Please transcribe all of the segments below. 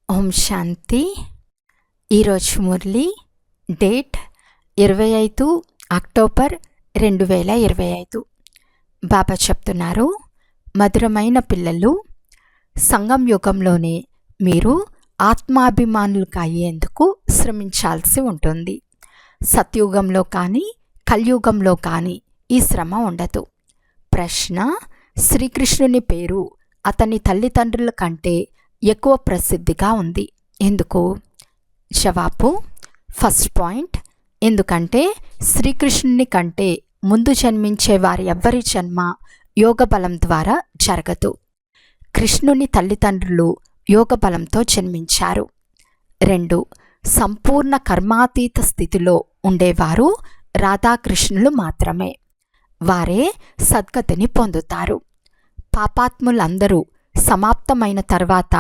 ఓం శాంతి. ఈరోజు Murali date 25 October 2025. బాబా చెప్తున్నారు, మధురమైన పిల్లలు, సంగం యుగంలోనే మీరు ఆత్మాభిమానులుగా అయ్యేందుకు శ్రమించాల్సి ఉంటుంది. సత్యుగంలో కానీ కలియుగంలో కానీ ఈ శ్రమ ఉండదు. ప్రశ్న: శ్రీకృష్ణుని పేరు అతని తల్లిదండ్రుల కంటే ఎక్కువ ప్రసిద్ధిగా ఉంది, ఎందుకు? జవాబు: ఫస్ట్ పాయింట్, ఎందుకంటే శ్రీకృష్ణుని కంటే ముందు జన్మించే వారి ఎవ్వరి జన్మ యోగ బలం ద్వారా జరగదు. కృష్ణుని తల్లిదండ్రులు యోగ బలంతో జన్మించారు. 2, సంపూర్ణ కర్మాతీత స్థితిలో ఉండేవారు రాధాకృష్ణులు మాత్రమే. వారే సద్గతిని పొందుతారు. పాపాత్ములందరూ సమాప్తమైన తర్వాత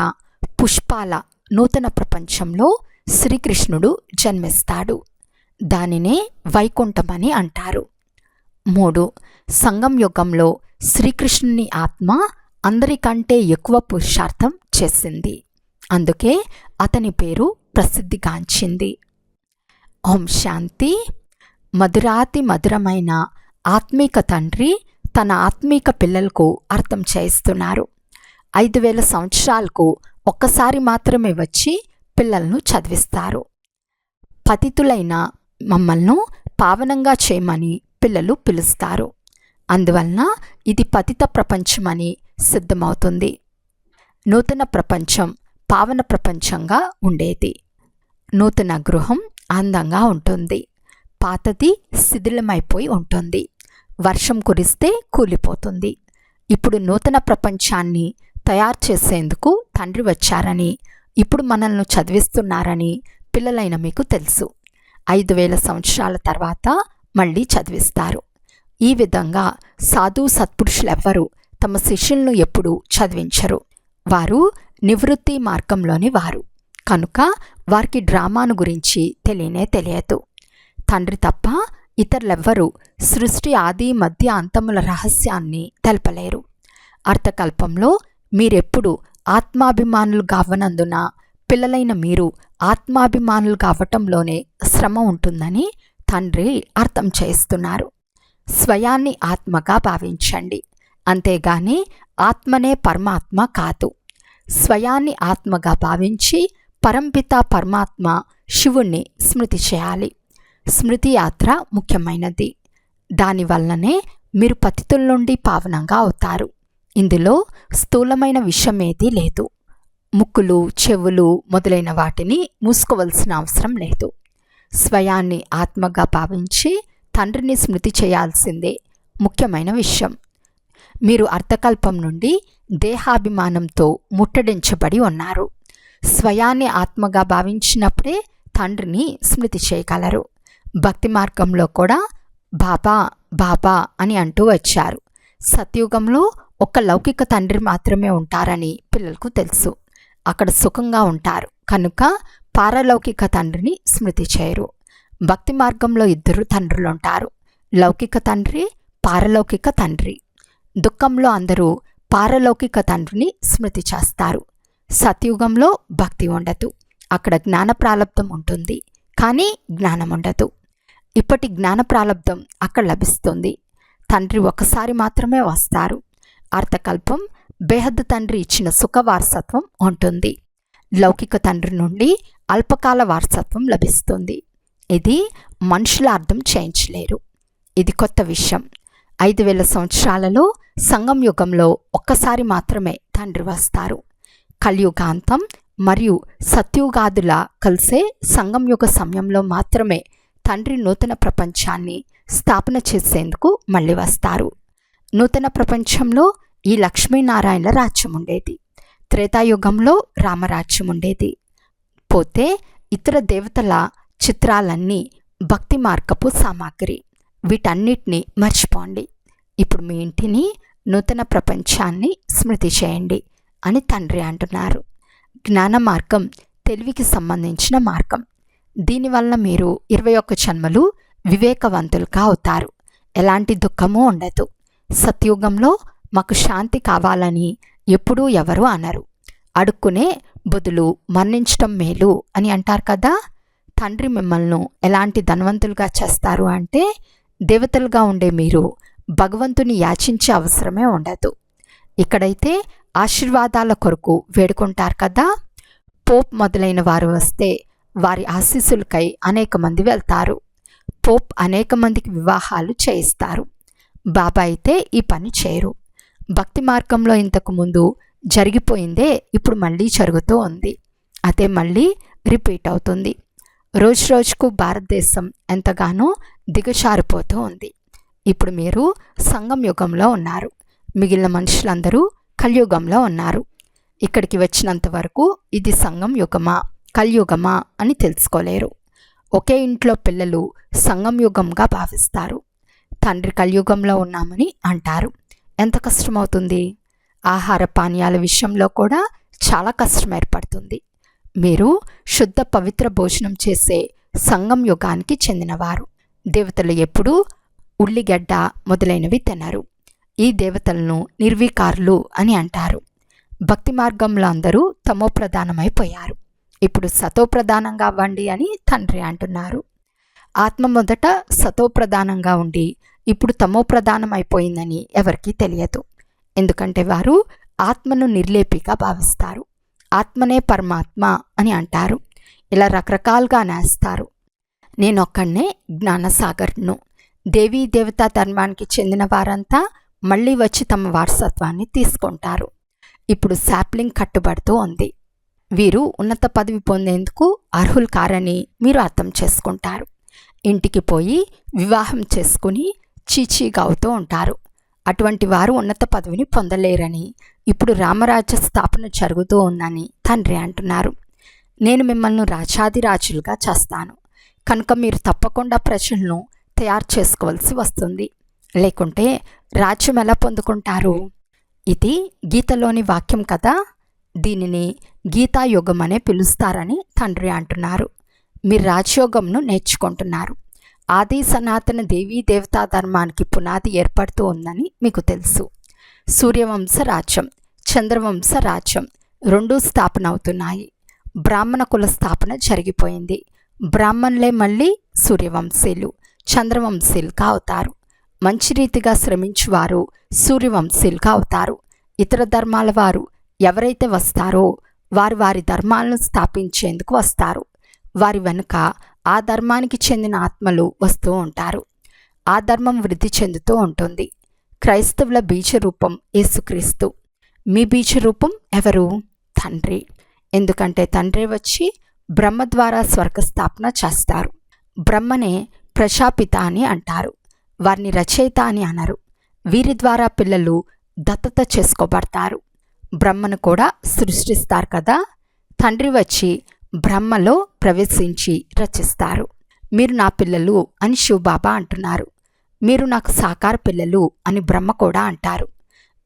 పుష్పాల నూతన ప్రపంచంలో శ్రీకృష్ణుడు జన్మిస్తాడు. దానినే వైకుంఠమని అంటారు. 3, సంగం యుగంలో శ్రీకృష్ణుని ఆత్మ అందరికంటే ఎక్కువ పురుషార్థం చేసింది, అందుకే అతని పేరు ప్రసిద్ధిగాంచింది. ఓం శాంతి. మధురాతి మధురమైన ఆత్మీక తండ్రి తన ఆత్మీక పిల్లలకు అర్థం చేయిస్తున్నారు. 5000 సంవత్సరాలకు ఒక్కసారి మాత్రమే వచ్చి పిల్లలను చదివిస్తారు. పతితులైన మమ్మల్ని పావనంగా చేయమని పిల్లలు పిలుస్తారు. అందువలన ఇది పతిత ప్రపంచమని సిద్ధమవుతుంది. నూతన ప్రపంచం పావన ప్రపంచంగా ఉండేది. నూతన గృహం అందంగా ఉంటుంది. పాతది శిథిలమైపోయి ఉంటుంది. వర్షం కురిస్తే కూలిపోతుంది. ఇప్పుడు నూతన ప్రపంచాన్ని తయారు చేసేందుకు తండ్రి వచ్చారని, ఇప్పుడు మనల్ని చదివిస్తున్నారని పిల్లలైన మీకు తెలుసు. 5000 సంవత్సరాల తర్వాత మళ్ళీ చదివిస్తారు. ఈ విధంగా సాధు సత్పురుషులెవ్వరూ తమ శిష్యులను ఎప్పుడూ చదివించరు. వారు నివృత్తి మార్గంలోని వారు కనుక వారికి డ్రామాను గురించి తెలియదు. తండ్రి తప్ప ఇతరులెవ్వరూ సృష్టి ఆది మధ్య అంతముల రహస్యాన్ని తెలపలేరు. అర్థకల్పంలో మీరెప్పుడు ఆత్మాభిమానులు కావనందున పిల్లలైన మీరు ఆత్మాభిమానులు కావటంలోనే శ్రమ ఉంటుందని తండ్రి అర్థం చేస్తున్నారు. స్వయాన్ని ఆత్మగా భావించండి, అంతేగాని ఆత్మనే పరమాత్మ కాదు. స్వయాన్ని ఆత్మగా భావించి పరంపిత పరమాత్మ శివుణ్ణి స్మృతి చేయాలి. స్మృతి యాత్ర ముఖ్యమైనది. దానివల్లనే మీరు పతితుల నుండి పావనంగా అవుతారు. ఇందులో స్థూలమైన విషయమేదీ లేదు. ముక్కులు, చెవులు మొదలైన వాటిని మూసుకోవలసిన అవసరం లేదు. స్వయాన్ని ఆత్మగా భావించి తండ్రిని స్మృతి చేయాల్సిందే ముఖ్యమైన విషయం. మీరు అర్థకల్పం నుండి దేహాభిమానంతో ముట్టడించబడి ఉన్నారు. స్వయాన్ని ఆత్మగా భావించినప్పుడే తండ్రిని స్మృతి చేయగలరు. భక్తి మార్గంలో కూడా బాబా బాబా అని అంటూ వచ్చారు. సత్యుగంలో ఒక లౌకిక తండ్రి మాత్రమే ఉంటారని పిల్లలకు తెలుసు. అక్కడ సుఖంగా ఉంటారు కనుక పారలౌకిక తండ్రిని స్మృతి చేయరు. భక్తి మార్గంలో 2 తండ్రులు ఉంటారు, లౌకిక తండ్రి, పారలౌకిక తండ్రి. దుఃఖంలో అందరూ పారలౌకిక తండ్రిని స్మృతి చేస్తారు. సత్యుగంలో భక్తి ఉండదు. అక్కడ జ్ఞాన ప్రాలబ్ధం ఉంటుంది, కానీ జ్ఞానం ఉండదు. ఇప్పటి జ్ఞాన ప్రాలబ్ధం అక్కడ లభిస్తుంది. తండ్రి ఒకసారి మాత్రమే వస్తారు. అర్థకల్పం బేహద్ తండ్రి ఇచ్చిన సుఖ వారసత్వం ఉంటుంది. లౌకిక తండ్రి నుండి అల్పకాల వారసత్వం లభిస్తుంది. ఇది మనుషుల అర్థం చేయించలేరు. ఇది కొత్త విషయం. 5000 సంవత్సరాలలో సంగం యుగంలో ఒక్కసారి మాత్రమే తండ్రి వస్తారు. కలియుగాంతం మరియు సత్యుగాదుల కలిసే సంగం యుగ సమయంలో మాత్రమే తండ్రి నూతన ప్రపంచాన్ని స్థాపన చేసేందుకు మళ్ళీ వస్తారు. నూతన ప్రపంచంలో ఈ లక్ష్మీనారాయణల రాజ్యం ఉండేది. త్రేతాయుగంలో రామరాజ్యం ఉండేది. పోతే ఇతర దేవతల చిత్రాలన్నీ భక్తి మార్గపు సామాగ్రి. వీటన్నిటినీ మర్చిపోండి. ఇప్పుడు మీ ఇంటిని, నూతన ప్రపంచాన్ని స్మృతి చేయండి అని తండ్రి అంటున్నారు. జ్ఞాన మార్గం తెలివికి సంబంధించిన మార్గం. దీనివల్ల మీరు 21 జన్మలు వివేకవంతులుగా అవుతారు. ఎలాంటి దుఃఖమూ ఉండదు. సత్యుగంలో మాకు శాంతి కావాలని ఎప్పుడూ ఎవరు అనరు. అడుక్కునే బదులు మరణించటం మేలు అని అంటారు కదా. తండ్రి మిమ్మల్ని ఎలాంటి ధనవంతులుగా చేస్తారు అంటే, దేవతలుగా ఉండే మీరు భగవంతుని యాచించే అవసరమే ఉండదు. ఇక్కడైతే ఆశీర్వాదాల కొరకు వేడుకుంటారు కదా. పోప్ మొదలైన వారు వస్తే వారి ఆశీస్సులకై అనేక మంది వెళ్తారు. పోప్ అనేక మందికి వివాహాలు చేయిస్తారు. బాబా అయితే ఈ పని చేయరు. భక్తి మార్గంలో ఇంతకు ముందు జరిగిపోయిందే ఇప్పుడు మళ్ళీ జరుగుతూ ఉంది. అదే మళ్ళీ రిపీట్ అవుతుంది. రోజు రోజుకు భారతదేశం ఎంతగానో దిగజారిపోతూ ఉంది. ఇప్పుడు మీరు సంగం యుగంలో ఉన్నారు. మిగిలిన మనుషులందరూ కలియుగంలో ఉన్నారు. ఇక్కడికి వచ్చినంత వరకు ఇది సంగం యుగమా కలియుగమా అని తెలుసుకోలేరు. ఒకే ఇంట్లో పిల్లలు సంగం యుగంగా భావిస్తారు. తండ్రి కలియుగంలో ఉన్నామని అంటారు. ఎంత కష్టమవుతుంది. ఆహార పానీయాల విషయంలో కూడా చాలా కష్టం ఏర్పడుతుంది. మీరు శుద్ధ పవిత్ర భోజనం చేసే సంగం యుగానికి చెందినవారు. దేవతలు ఎప్పుడూ ఉల్లిగడ్డ మొదలైనవి తినరు. ఈ దేవతలను నిర్వికారులు అని అంటారు. భక్తి మార్గంలో అందరూ తమో ప్రధానమైపోయారు. ఇప్పుడు సతో ప్రధానంగా అవ్వండి అని తండ్రి అంటున్నారు. ఆత్మ మొదట సతో ప్రధానంగా ఉండి ఇప్పుడు తమో ప్రధానం అయిపోయిందని ఎవరికీ తెలియదు. ఎందుకంటే వారు ఆత్మను నిర్లేపిగా భావిస్తారు. ఆత్మనే పరమాత్మ అని అంటారు. ఇలా రకరకాలుగా నేస్తారు. నేనొక్కడనే జ్ఞానసాగర్ను. దేవీ దేవతా ధర్మానికి చెందిన వారంతా మళ్ళీ వచ్చి తమ వారసత్వాన్ని తీసుకుంటారు. ఇప్పుడు శాప్లింగ్ కట్టుబడుతూ ఉంది. వీరు ఉన్నత పదవి పొందేందుకు అర్హులు కారని మీరు అర్థం చేసుకుంటారు. ఇంటికి పోయి వివాహం చేసుకుని చీచీగా అవుతూ ఉంటారు. అటువంటి వారు ఉన్నత పదవిని పొందలేరని ఇప్పుడు రామరాజ్య స్థాపన జరుగుతూ ఉందని తండ్రి అంటున్నారు. నేను మిమ్మల్ని రాజాదిరాజులుగా చేస్తాను కనుక మీరు తప్పకుండా ప్రజలను తయారు చేసుకోవాల్సి వస్తుంది. లేకుంటే రాజ్యం ఎలా పొందుకుంటారు? ఇది గీతలోని వాక్యం కదా. దీనిని గీతాయోగం అనే పిలుస్తారని తండ్రి అంటున్నారు. మీరు రాజయోగంను నేర్చుకుంటున్నారు. ఆది సనాతన దేవీ దేవతా ధర్మానికి పునాది ఏర్పడుతూ ఉందని మీకు తెలుసు. సూర్యవంశ రాజ్యం, చంద్రవంశ రాజ్యం రెండూ స్థాపన అవుతున్నాయి. బ్రాహ్మణ కుల స్థాపన జరిగిపోయింది. బ్రాహ్మణులే మళ్ళీ సూర్యవంశీయులు, చంద్రవంశీయులుగా అవుతారు. మంచి రీతిగా శ్రమించువారు సూర్యవంశీయులుగా అవుతారు. ఇతర ధర్మాల వారు ఎవరైతే వస్తారో వారు వారి ధర్మాలను స్థాపించేందుకు వస్తారు. వారి వెనుక ఆ ధర్మానికి చెందిన ఆత్మలు వస్తూ ఉంటారు. ఆ ధర్మం వృద్ధి చెందుతూ ఉంటుంది. క్రైస్తవుల బీజరూపం యేసుక్రీస్తు. మీ బీజరూపం ఎవరు? తండ్రి. ఎందుకంటే తండ్రి వచ్చి బ్రహ్మ ద్వారా స్వర్గస్థాపన చేస్తారు. బ్రహ్మనే ప్రజాపిత అని అంటారు. వారిని రచయిత అని అనరు. వీరి ద్వారా పిల్లలు దత్తత చేసుకోబడతారు. బ్రహ్మను కూడా సృష్టిస్తారు కదా. తండ్రి వచ్చి బ్రహ్మలో ప్రవేశించి రచిస్తారు. మీరు నా పిల్లలు అని శివబాబా అంటున్నారు. మీరు నాకు సాకార పిల్లలు అని బ్రహ్మ కూడా అంటారు.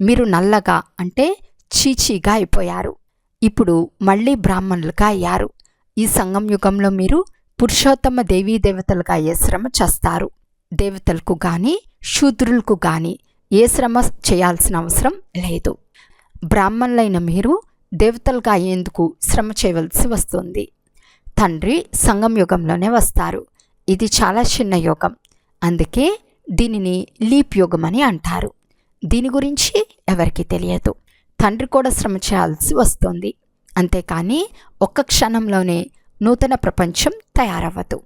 మీరు నల్లగా అంటే చీచీగా అయిపోయారు. ఇప్పుడు మళ్ళీ బ్రాహ్మణులుగా అయ్యారు. ఈ సంగం యుగంలో మీరు పురుషోత్తమ దేవీ దేవతలుగా అయ్యే శ్రమ చేస్తారు. దేవతలకు కానీ శూద్రులకు కానీ ఏ శ్రమ చేయాల్సిన అవసరం లేదు. బ్రాహ్మణులైన మీరు దేవతలుగా అయ్యేందుకు శ్రమ చేయవలసి వస్తుంది. తండ్రి సంగం యుగంలోనే వస్తారు. ఇది చాలా చిన్న యుగం. అందుకే దీనిని లీప్ యుగం అని అంటారు. దీని గురించి ఎవరికీ తెలియదు. తండ్రి కూడా శ్రమ చేయాల్సి వస్తుంది. అంతేకాని ఒక్క క్షణంలోనే నూతన ప్రపంచం తయారవ్వదు.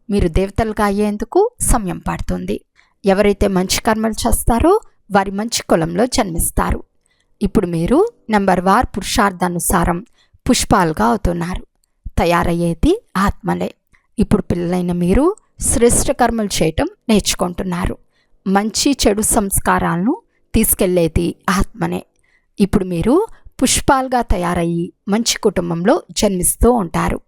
మీరు దేవతలుగా అయ్యేందుకు సమయం పడుతుంది. ఎవరైతే మంచి కర్మలు చేస్తారో వారి మంచి కులంలో జన్మిస్తారు. ఇప్పుడు మీరు నెంబర్ వార్ పురుషార్థానుసారం పుష్పాలుగా అవుతున్నారు. తయారయ్యేది ఆత్మలే. ఇప్పుడు పిల్లలైన మీరు శ్రేష్ఠ కర్మలు చేయటం నేర్చుకుంటున్నారు. మంచి చెడు సంస్కారాలను తీసుకెళ్లేది ఆత్మనే. ఇప్పుడు మీరు పుష్పాలుగా తయారయ్యి మంచి కుటుంబంలో జన్మిస్తూ ఉంటారు.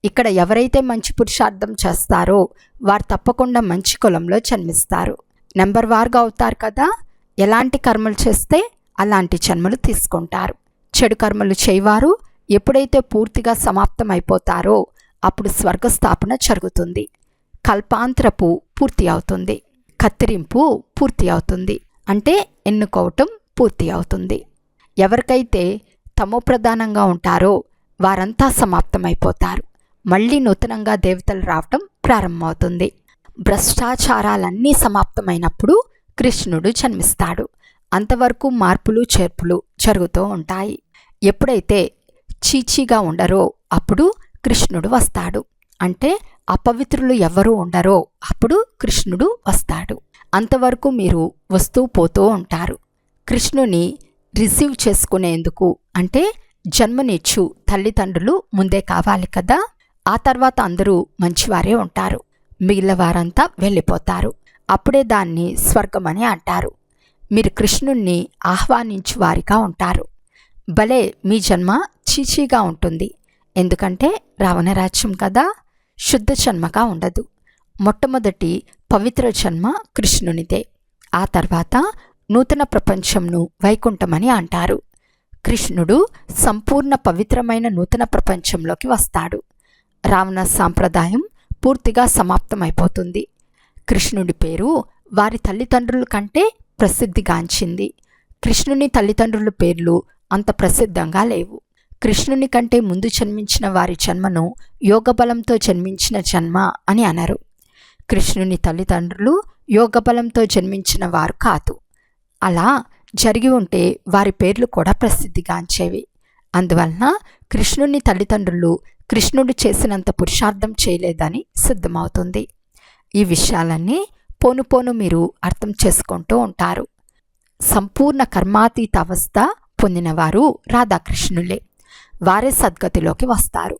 ఇక్కడ ఎవరైతే మంచి పురుషార్థం చేస్తారో వారు తప్పకుండా మంచి కులంలో జన్మిస్తారు. నెంబర్ వార్గా అవుతారు కదా. ఎలాంటి కర్మలు చేస్తే అలాంటి జన్మలు తీసుకుంటారు. చెడు కర్మలు చేయవారు ఎప్పుడైతే పూర్తిగా సమాప్తం అయిపోతారో అప్పుడు స్వర్గస్థాపన జరుగుతుంది. కల్పాంతరపు పూర్తి అవుతుంది. కత్తిరింపు పూర్తి అవుతుంది. అంటే ఎన్నుకోవటం పూర్తి అవుతుంది. ఎవరికైతే తమో ప్రధానంగా ఉంటారో వారంతా సమాప్తమైపోతారు. మళ్ళీ నూతనంగా దేవతలు రావటం ప్రారంభమవుతుంది. భ్రష్టాచారాలన్నీ సమాప్తమైనప్పుడు కృష్ణుడు జన్మిస్తాడు. అంతవరకు మార్పులు చేర్పులు జరుగుతూ ఉంటాయి. ఎప్పుడైతే చీచీగా ఉండరో అప్పుడు కృష్ణుడు వస్తాడు. అంటే అపవిత్రులు ఎవరు ఉండరో అప్పుడు కృష్ణుడు వస్తాడు. అంతవరకు మీరు వస్తూ పోతూ ఉంటారు. కృష్ణుని రిసీవ్ చేసుకునేందుకు అంటే జన్మనిచ్చు తల్లిదండ్రులు ముందే కావాలి కదా. ఆ తర్వాత అందరూ మంచివారే ఉంటారు. మిగిలిన వారంతా వెళ్ళిపోతారు. అప్పుడే దాన్ని స్వర్గమని అంటారు. మీరు కృష్ణుణ్ణి ఆహ్వానించు వారిగా ఉంటారు. భలే మీ జన్మ చీచీగా ఉంటుంది. ఎందుకంటే రావణరాజ్యం కదా, శుద్ధ జన్మగా ఉండదు. మొట్టమొదటి పవిత్ర జన్మ కృష్ణునిదే. ఆ తర్వాత నూతన ప్రపంచంను వైకుంఠమని అంటారు. కృష్ణుడు సంపూర్ణ పవిత్రమైన నూతన ప్రపంచంలోకి వస్తాడు. రావణ సాంప్రదాయం పూర్తిగా సమాప్తమైపోతుంది. కృష్ణుడి పేరు వారి తల్లిదండ్రుల కంటే ప్రసిద్ధిగాంచింది. కృష్ణుని తల్లిదండ్రుల పేర్లు అంత ప్రసిద్ధంగా లేవు. కృష్ణుని కంటే ముందు జన్మించిన వారి జన్మను యోగబలంతో జన్మించిన జన్మ అని అనరు. కృష్ణుని తల్లిదండ్రులు యోగబలంతో జన్మించిన వారు కాదు. అలా జరిగి ఉంటే వారి పేర్లు కూడా ప్రసిద్ధిగాంచేవి. అందువలన కృష్ణుని తల్లిదండ్రులు కృష్ణుడు చేసినంత పురుషార్థం చేయలేదని సిద్ధమవుతుంది. ఈ విషయాలన్నీ పోను పోను మీరు అర్థం చేసుకుంటూ ఉంటారు. సంపూర్ణ కర్మాతీత అవస్థ పొందినవారు రాధాకృష్ణులే. వారే సద్గతిలోకి వస్తారు.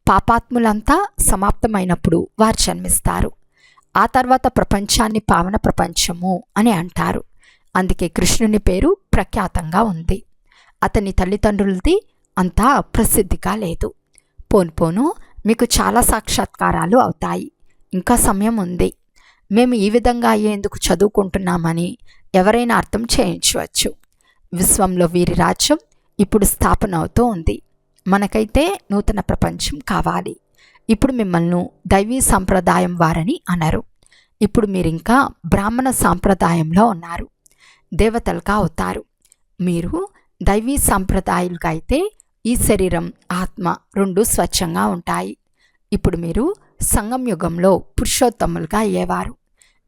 పాపాత్ములంతా సమాప్తమైనప్పుడు వారు జన్మిస్తారు. ఆ తర్వాత ప్రపంచాన్ని పావన ప్రపంచము అని అంటారు. అందుకే కృష్ణుని పేరు ప్రఖ్యాతంగా ఉంది. అతని తల్లిదండ్రులది అంతా ప్రసిద్ధిగా లేదు. పోను పోను మీకు చాలా సాక్షాత్కారాలు అవుతాయి. ఇంకా సమయం ఉంది. మేము ఈ విధంగా అయ్యేందుకు చదువుకుంటున్నామని ఎవరైనా అర్థం చేయించవచ్చు. విశ్వంలో వీరి రాజ్యం ఇప్పుడు స్థాపన అవుతూ ఉంది. మనకైతే నూతన ప్రపంచం కావాలి. ఇప్పుడు మిమ్మల్ని దైవీ సాంప్రదాయం వారని అనరు. ఇప్పుడు మీరింకా బ్రాహ్మణ సాంప్రదాయంలో ఉన్నారు. దేవతలుగా అవుతారు. మీరు దైవీ సాంప్రదాయాలుగా అయితే ఈ శరీరం ఆత్మ రెండు స్వచ్ఛంగా ఉంటాయి. ఇప్పుడు మీరు సంగం యుగంలో పురుషోత్తములుగా అయ్యేవారు.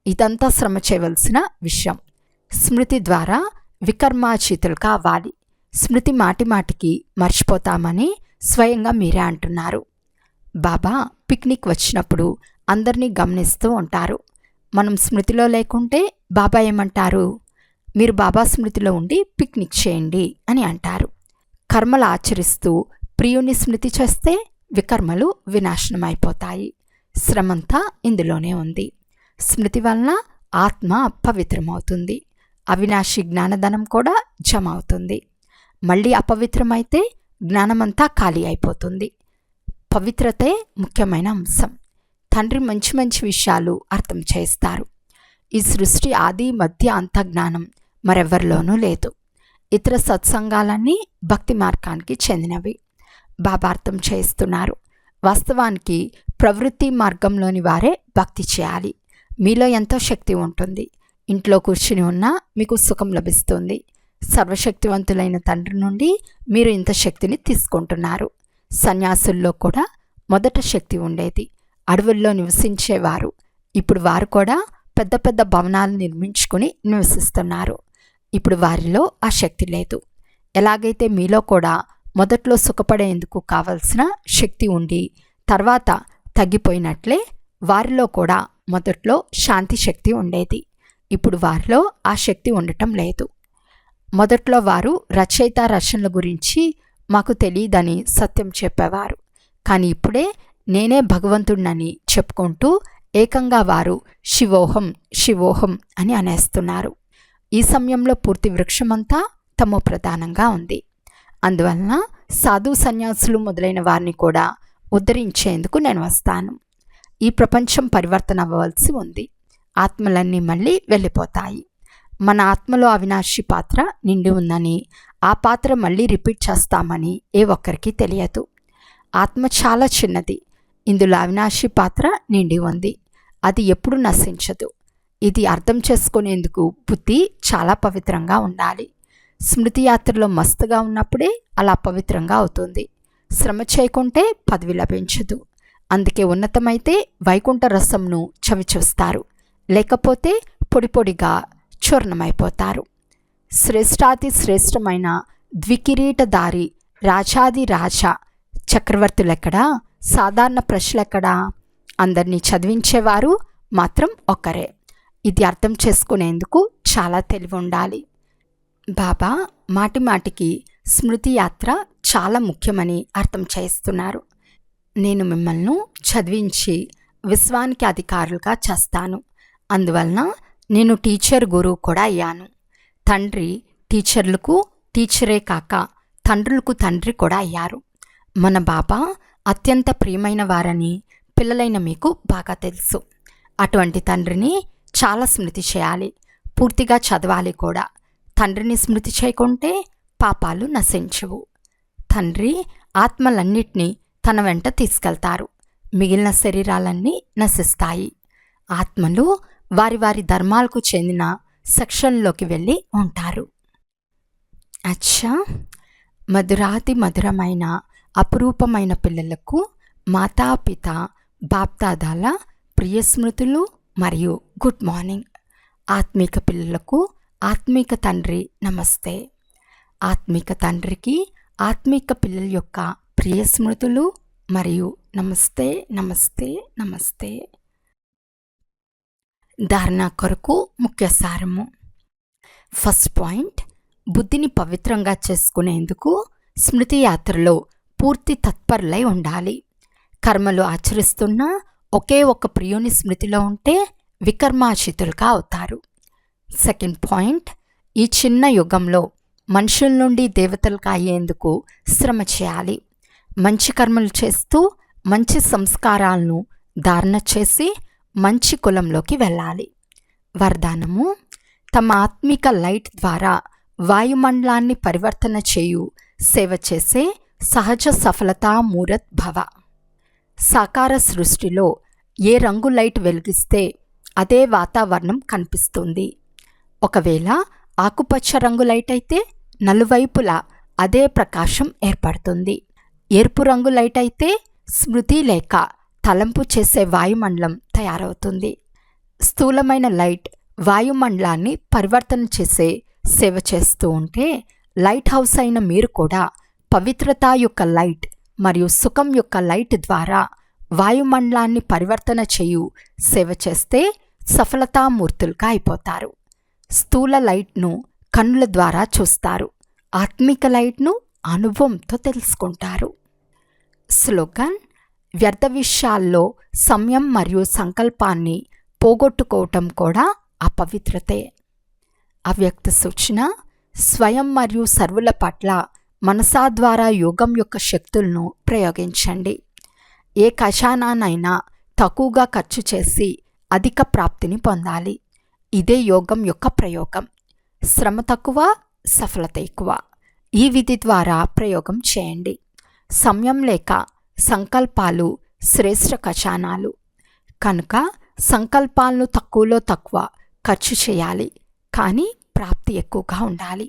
ఇదంతా శ్రమ చేయవలసిన విషయం. స్మృతి ద్వారా వికర్మాచితులుగా అవ్వాలి. స్మృతి మాటి మాటికి మర్చిపోతామని స్వయంగా మీరే అంటున్నారు. బాబా పిక్నిక్ వచ్చినప్పుడు అందరినీ గమనిస్తూ ఉంటారు. మనం స్మృతిలో లేకుంటే బాబా ఏమంటారు? మీరు బాబా స్మృతిలో ఉండి పిక్నిక్ చేయండి అని అంటారు. కర్మలు ఆచరిస్తూ ప్రియుని స్మృతి చేస్తే వికర్మలు వినాశనం అయిపోతాయి. శ్రమంతా ఇందులోనే ఉంది. స్మృతి వలన ఆత్మ పవిత్రమవుతుంది. అవినాశి జ్ఞానధనం కూడా జమ అవుతుంది. మళ్ళీ అపవిత్రమైతే జ్ఞానమంతా ఖాళీ అయిపోతుంది. పవిత్రతే ముఖ్యమైన అంశం. తండ్రి మంచి మంచి విషయాలు అర్థం చేస్తారు. ఈ సృష్టి ఆది మధ్య అంత జ్ఞానం మరెవరిలోనూ లేదు. ఇతర సత్సంగాలన్నీ భక్తి మార్గానికి చెందినవి. బాబా అర్థం చేస్తున్నారు. వాస్తవానికి ప్రవృత్తి మార్గంలోని వారే భక్తి చేయాలి. మీలో ఎంతో శక్తి ఉంటుంది. ఇంట్లో కూర్చుని ఉన్నా మీకు సుఖం లభిస్తుంది. సర్వశక్తివంతులైన తండ్రి నుండి మీరు ఇంత శక్తిని తీసుకుంటున్నారు. సన్యాసుల్లో కూడా మొదట శక్తి ఉండేది. అడవుల్లో నివసించేవారు. ఇప్పుడు వారు కూడా పెద్ద పెద్ద భవనాలు నిర్మించుకుని నివసిస్తున్నారు. ఇప్పుడు వారిలో ఆ శక్తి లేదు. ఎలాగైతే మీలో కూడా మొదట్లో సుఖపడేందుకు కావలసిన శక్తి ఉండి తర్వాత తగ్గిపోయినట్లే వారిలో కూడా మొదట్లో శాంతి శక్తి ఉండేది. ఇప్పుడు వారిలో ఆ శక్తి ఉండటం లేదు. మొదట్లో వారు రచయిత రచనల గురించి మాకు తెలియదని సత్యం చెప్పేవారు. కానీ ఇప్పుడే నేనే భగవంతుడినని చెప్పుకుంటూ ఏకంగా వారు శివోహం శివోహం అని అనేస్తున్నారు. ఈ సమయంలో పూర్తి వృక్షమంతా తమో ప్రధానంగా ఉంది. అందువలన సాధు సన్యాసులు మొదలైన వారిని కూడా ఉద్ధరించేందుకు నేను వస్తాను. ఈ ప్రపంచం పరివర్తన అవ్వవలసి ఉంది. ఆత్మలన్నీ మళ్ళీ వెళ్ళిపోతాయి. మన ఆత్మలో అవినాశి పాత్ర నిండి ఉందని, ఆ పాత్ర మళ్ళీ రిపీట్ చేస్తామని ఏ ఒక్కరికి తెలియదు. ఆత్మ చాలా చిన్నది. ఇందులో అవినాశి పాత్ర నిండి ఉంది. అది ఎప్పుడు నశించదు. ఇది అర్థం చేసుకునేందుకు బుద్ధి చాలా పవిత్రంగా ఉండాలి. స్మృతి యాత్రలో మస్తుగా ఉన్నప్పుడే అలా పవిత్రంగా అవుతుంది. శ్రమ చేయకుంటే పదవి లభించదు. అందుకే ఉన్నతమైతే వైకుంఠ రసంను చవిచూస్తారు, లేకపోతే పొడి పొడిగా చూర్ణమైపోతారు. శ్రేష్టాతి శ్రేష్టమైన ద్వికిరీటధారి రాజాది రాజా చక్రవర్తులెక్కడా, సాధారణ ప్రజలెక్కడా? అందరినీ చదివించేవారు మాత్రం ఒక్కరే. ఇది అర్థం చేసుకునేందుకు చాలా తెలివి ఉండాలి. బాబా మాటి మాటికి స్మృతి యాత్ర చాలా ముఖ్యమని అర్థం చేస్తున్నారు. నేను మిమ్మల్ని చదివించి విశ్వానికి అధికారులుగా చేస్తాను. అందువలన నేను టీచర్ గురువు కూడా అయ్యాను. తండ్రి టీచర్లకు టీచరే కాక తండ్రులకు తండ్రి కూడా అయ్యారు. మన బాబా అత్యంత ప్రియమైన వారని పిల్లలైన మీకు బాగా తెలుసు. అటువంటి తండ్రిని చాలా స్మృతి చేయాలి, పూర్తిగా చదవాలి కూడా. తండ్రిని స్మృతి చేయకుంటే పాపాలు నశించవు. తండ్రి ఆత్మలన్నిటినీ తన వెంట తీసుకెళ్తారు. మిగిలిన శరీరాలన్నీ నశిస్తాయి. ఆత్మలు వారి వారి ధర్మాలకు చెందిన సెక్షన్లోకి వెళ్ళి ఉంటారు. అచ్చా, మధురాతి మధురమైన అపురూపమైన పిల్లలకు మాతాపిత బాప్దాదాల ప్రియ స్మృతులు మరియు గుడ్ మార్నింగ్. ఆత్మీక పిల్లలకు ఆత్మీక తండ్రి నమస్తే. ఆత్మీక తండ్రికి ఆత్మీక పిల్లల యొక్క ప్రియ స్మృతులు మరియు నమస్తే నమస్తే నమస్తే. ధారణ కొరకు ముఖ్య సారము. ఫస్ట్ పాయింట్, బుద్ధిని పవిత్రంగా చేసుకునేందుకు స్మృతి యాత్రలో పూర్తి తత్పరులై ఉండాలి. కర్మలు ఆచరిస్తున్న ఒకే ఒక ప్రియుని స్మృతిలో ఉంటే వికర్మాచితులుగా అవుతారు. సెకండ్ పాయింట్, ఈ చిన్న యుగంలో మనుషుల నుండి దేవతలుగా అయ్యేందుకు శ్రమ చేయాలి. మంచి కర్మలు చేస్తూ మంచి సంస్కారాలను ధారణ చేసి మంచి కులంలోకి వెళ్ళాలి. వరదానము, తమ ఆత్మిక లైట్ ద్వారా వాయుమండలాన్ని పరివర్తన చేయు సేవ చేసే సహజ సఫలతా మూరత్ భవ. సాకార సృష్టిలో ఏ రంగు లైట్ వెలిగిస్తే అదే వాతావరణం కనిపిస్తుంది. ఒకవేళ ఆకుపచ్చ రంగు లైట్ అయితే నలువైపులా అదే ప్రకాశం ఏర్పడుతుంది. ఎరుపు రంగు లైట్ అయితే స్మృతి లేక తలంపు చేసే వాయుమండలం తయారవుతుంది. స్థూలమైన లైట్ వాయుమండలాన్ని పరివర్తన చేసే సేవ చేస్తూ ఉంటే లైట్ హౌస్ అయిన మీరు కూడా పవిత్రత యొక్క లైట్ మరియు సుఖం యొక్క లైట్ ద్వారా వాయుమండలాన్ని పరివర్తన చేయు సేవ చేస్తే సఫలతామూర్తులుగా అయిపోతారు. స్థూల లైట్ను కన్నుల ద్వారా చూస్తారు, ఆత్మిక లైట్ను అనుభవంతో తెలుసుకుంటారు. స్లోగన్, వ్యర్థ విషయాల్లో సమయం మరియు సంకల్పాన్ని పోగొట్టుకోవటం కూడా అపవిత్రతే. అవ్యక్త సూచన, స్వయం మరియు సర్వుల పట్ల మనసా ద్వారా యోగం యొక్క శక్తులను ప్రయోగించండి. ఏ ఖజానానైనా తక్కువగా ఖర్చు చేసి అధిక ప్రాప్తిని పొందాలి. ఇదే యోగం యొక్క ప్రయోగం. శ్రమ తక్కువ, సఫలత ఎక్కువ. ఈ విధి ద్వారా ప్రయోగం చేయండి. సమయం లేక సంకల్పాలు శ్రేష్ఠ ఖజానాలు కనుక సంకల్పాలను తక్కువలో తక్కువ ఖర్చు చేయాలి, కానీ ప్రాప్తి ఎక్కువగా ఉండాలి.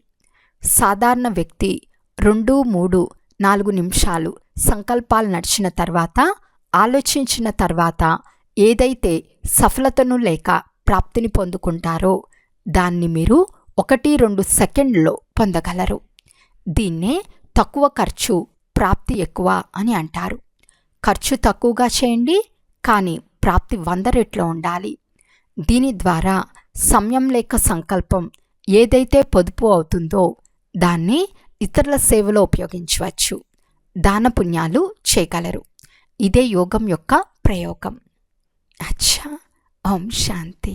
సాధారణ వ్యక్తి 2, 3, 4 నిమిషాలు సంకల్పాలు నడిచిన తర్వాత ఆలోచించిన తర్వాత ఏదైతే సఫలతను లేక ప్రాప్తిని పొందుకుంటారో దాన్ని మీరు 1-2 సెకండ్లలో పొందగలరు. దీన్నే తక్కువ ఖర్చు ప్రాప్తి ఎక్కువ అని అంటారు. ఖర్చు తక్కువగా చేయండి, కానీ ప్రాప్తి 100 రెట్లు ఉండాలి. దీని ద్వారా సమయం లేక సంకల్పం ఏదైతే పొదుపు అవుతుందో దాన్ని ఇతరుల సేవలో ఉపయోగించవచ్చు. దాన పుణ్యాలు చేయగలరు. ఇదే యోగం యొక్క ప్రయోగం. అచ్చా, ఓం శాంతి.